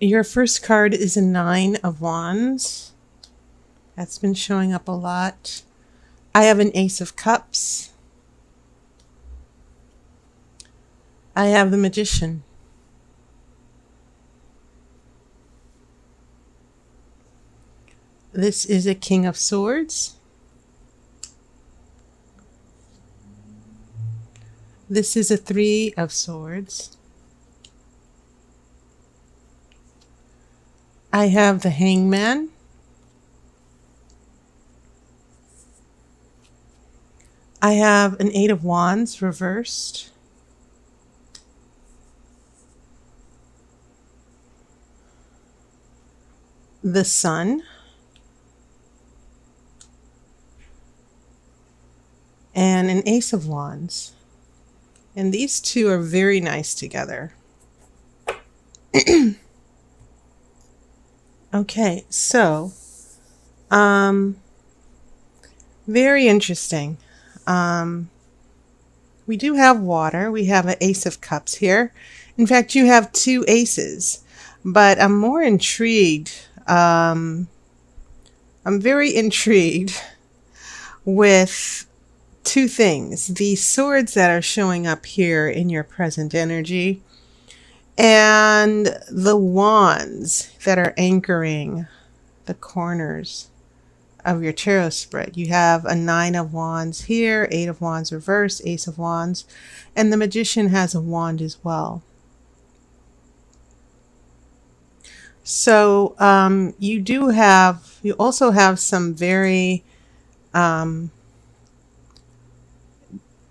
Your first card is a Nine of Wands. That's been showing up a lot. I have an Ace of Cups. I have the Magician. This is a King of Swords. This is a Three of Swords. I have the Hangman. I have an Eight of Wands reversed. The Sun. And an Ace of Wands. And these two are very nice together. Okay, so very interesting. We do have water. We have an Ace of Cups here. In fact, you have two aces, but I'm more intrigued. I'm very intrigued with two things. The swords that are showing up here in your present energy and the wands that are anchoring the corners of your tarot spread. You have a Nine of Wands here, Eight of Wands reversed, Ace of Wands, and the Magician has a wand as well. So you also have some very,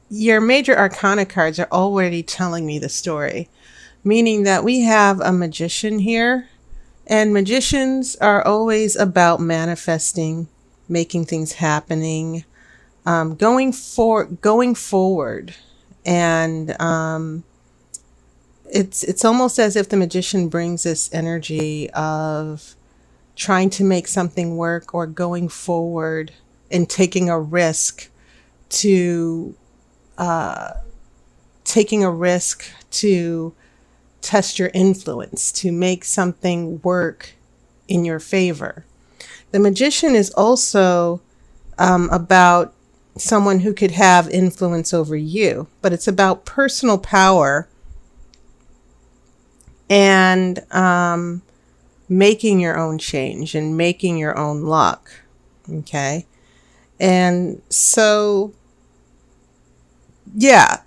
your major arcana cards are already telling me the story, meaning that we have a magician here, and magicians are always about manifesting, making things happening, going forward, and it's almost as if the magician brings this energy of trying to make something work or going forward and taking a risk to test your influence, to make something work in your favor. The magician is also about someone who could have influence over you, but it's about personal power and making your own change and making your own luck. Okay. And so, yeah,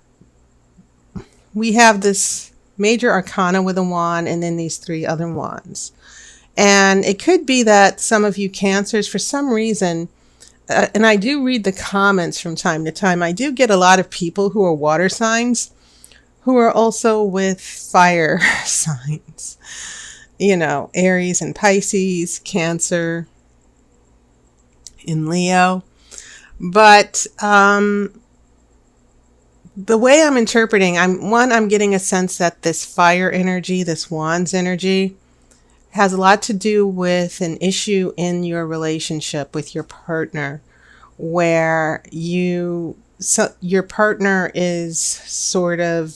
we have this major arcana with a wand and then these three other wands. And it could be that some of you Cancers, for some reason, and I do read the comments from time to time, I do get a lot of people who are water signs who are also with fire signs. You know, Aries and Pisces, Cancer, and Leo. But the way I'm interpreting, I'm getting a sense that this fire energy, this wands energy, has a lot to do with an issue in your relationship with your partner, where your partner is sort of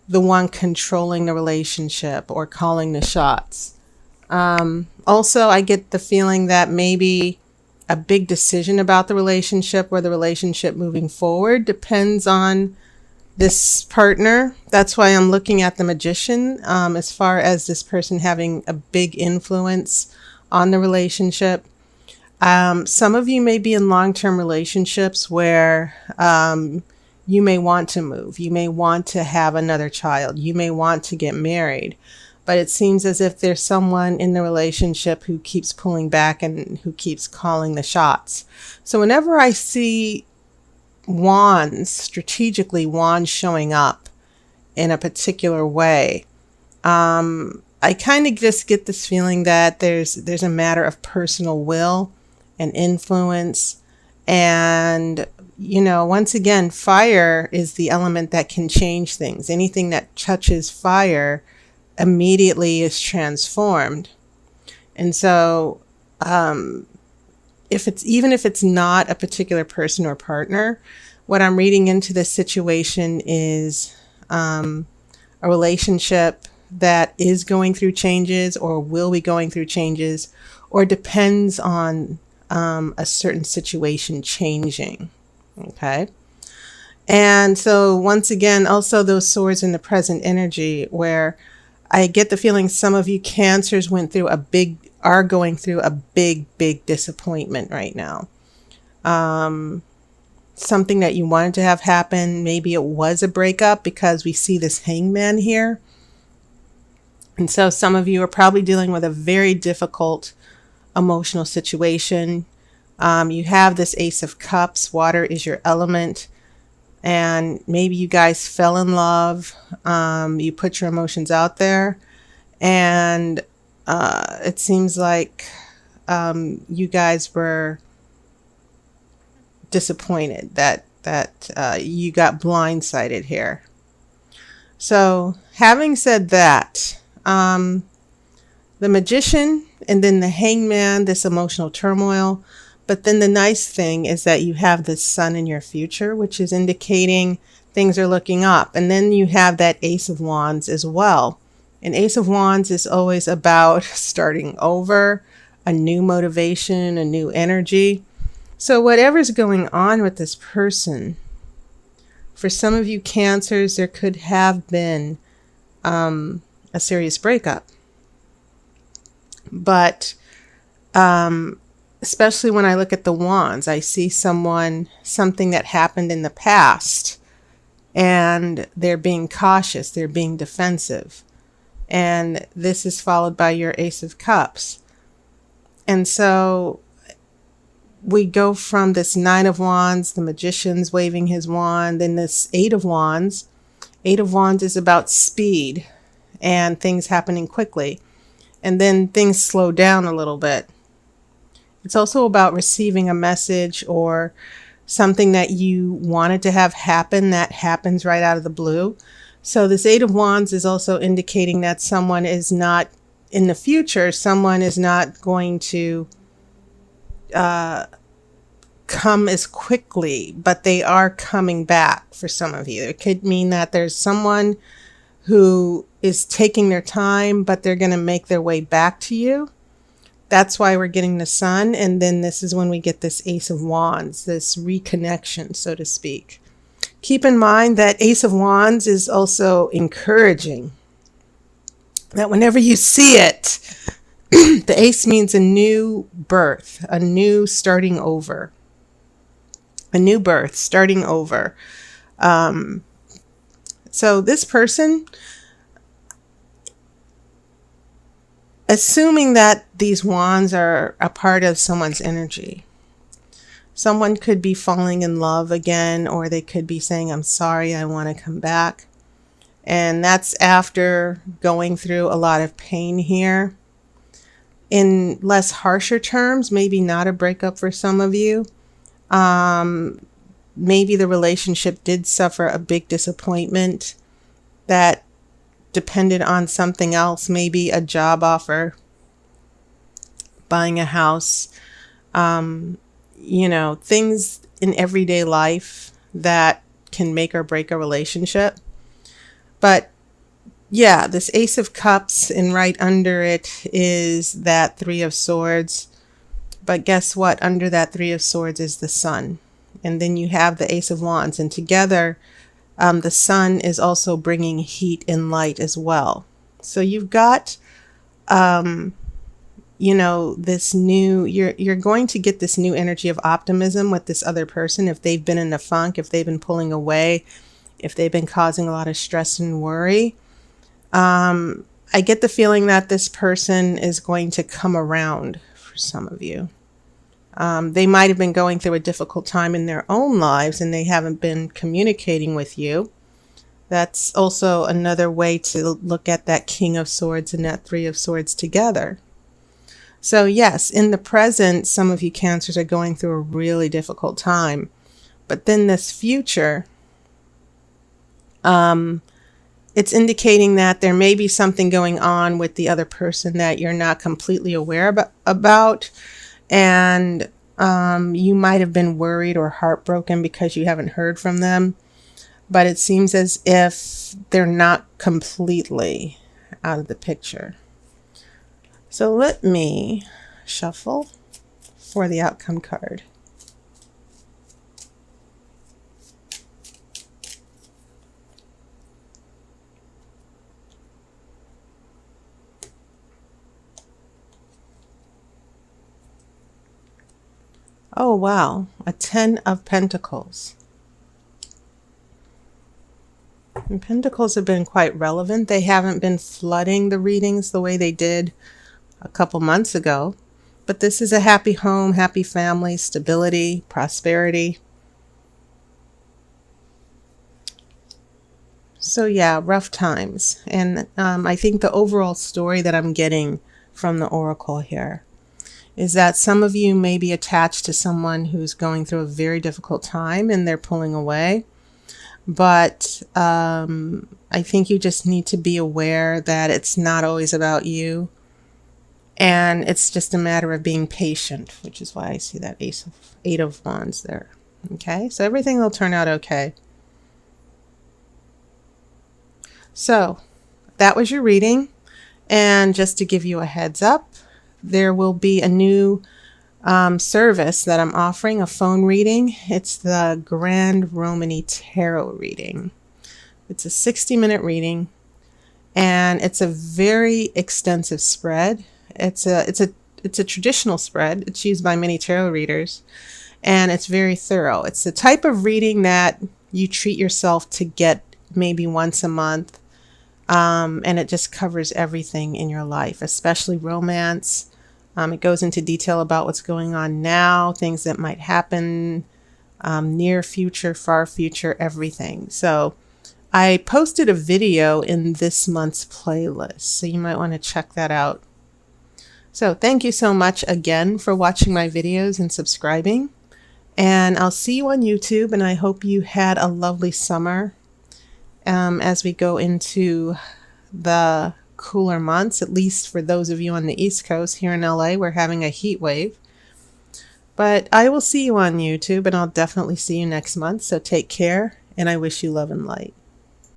the one controlling the relationship or calling the shots. Also, I get the feeling that maybe a big decision about the relationship or the relationship moving forward depends on this partner. That's why I'm looking at the magician, as far as this person having a big influence on the relationship. Some of you may be in long-term relationships where you may want to move. You may want to have another child. You may want to get married. But it seems as if there's someone in the relationship who keeps pulling back and who keeps calling the shots. So whenever I see wands, strategically wands showing up in a particular way, I kind of just get this feeling that there's a matter of personal will and influence. And, you know, once again, fire is the element that can change things. Anything that touches fire immediately is transformed. And so if it's not a particular person or partner, what I'm reading into this situation is a relationship that is going through changes or will be going through changes, or depends on a certain situation changing. Okay. And so once again, also those swords in the present energy, where I get the feeling some of you Cancers are going through a big disappointment right now. Something that you wanted to have happen. Maybe it was a breakup, because we see this Hangman here. And so some of you are probably dealing with a very difficult emotional situation. You have this Ace of Cups. Water is your element. And maybe you guys fell in love. You put your emotions out there. And it seems like you guys were disappointed that you got blindsided here. So having said that, the Magician and then the Hangman, this emotional turmoil. But then the nice thing is that you have the Sun in your future, which is indicating things are looking up. And then you have that Ace of Wands as well. An Ace of Wands is always about starting over, a new motivation, a new energy. So whatever's going on with this person, for some of you Cancers, there could have been a serious breakup. But especially when I look at the Wands, I see something that happened in the past, and they're being cautious, they're being defensive. And this is followed by your Ace of Cups. And so we go from this Nine of Wands, the Magician's waving his wand, then this Eight of Wands. Eight of Wands is about speed and things happening quickly. And then things slow down a little bit. It's also about receiving a message or something that you wanted to have happen that happens right out of the blue. So this Eight of Wands is also indicating that someone is not, in the future, someone is not going to come as quickly, but they are coming back for some of you. It could mean that there's someone who is taking their time, but they're going to make their way back to you. That's why we're getting the Sun. And then this is when we get this Ace of Wands, this reconnection, so to speak. Keep in mind that Ace of Wands is also encouraging. That whenever you see it, the Ace means a new birth, a new starting over. A new birth, starting over. So this person, assuming that these wands are a part of someone's energy, someone could be falling in love again, or they could be saying, I'm sorry, I want to come back. And that's after going through a lot of pain here. In less harsher terms, maybe not a breakup for some of you. Maybe the relationship did suffer a big disappointment that depended on something else, maybe a job offer, buying a house, things in everyday life that can make or break a relationship. But yeah, this Ace of Cups, and right under it is that Three of Swords. But guess what? Under that Three of Swords is the Sun. And then you have the Ace of Wands. And together, the Sun is also bringing heat and light as well. So you've got, this new, you're going to get this new energy of optimism with this other person. If they've been in a funk, if they've been pulling away, if they've been causing a lot of stress and worry. I get the feeling that this person is going to come around for some of you. They might have been going through a difficult time in their own lives and they haven't been communicating with you. That's also another way to look at that King of Swords and that Three of Swords together. So yes, in the present, some of you Cancers are going through a really difficult time. But then this future, it's indicating that there may be something going on with the other person that you're not completely aware about. And you might have been worried or heartbroken because you haven't heard from them. But it seems as if they're not completely out of the picture. So let me shuffle for the outcome card. Oh wow, a 10 of Pentacles. And Pentacles have been quite relevant. They haven't been flooding the readings the way they did a couple months ago. But this is a happy home, happy family, stability, prosperity. So yeah, rough times. And I think the overall story that I'm getting from the Oracle here is that some of you may be attached to someone who's going through a very difficult time and they're pulling away. But I think you just need to be aware that it's not always about you. And it's just a matter of being patient, which is why I see that Eight of Wands there. Okay, so everything will turn out okay. So that was your reading. And just to give you a heads up, there will be a new service that I'm offering, a phone reading. It's the Grand Romany Tarot reading. It's a 60-minute reading, and it's a very extensive spread. It's a traditional spread. It's used by many tarot readers, and it's very thorough. It's the type of reading that you treat yourself to get maybe once a month, and it just covers everything in your life, especially romance. It goes into detail about what's going on now, things that might happen, near future, far future, everything. So I posted a video in this month's playlist, so you might want to check that out. So thank you so much again for watching my videos and subscribing. And I'll see you on YouTube, and I hope you had a lovely summer as we go into the cooler months, at least for those of you on the East Coast. Here in LA, we're having a heat wave. But I will see you on YouTube, and I'll definitely see you next month. So take care, and I wish you love and light.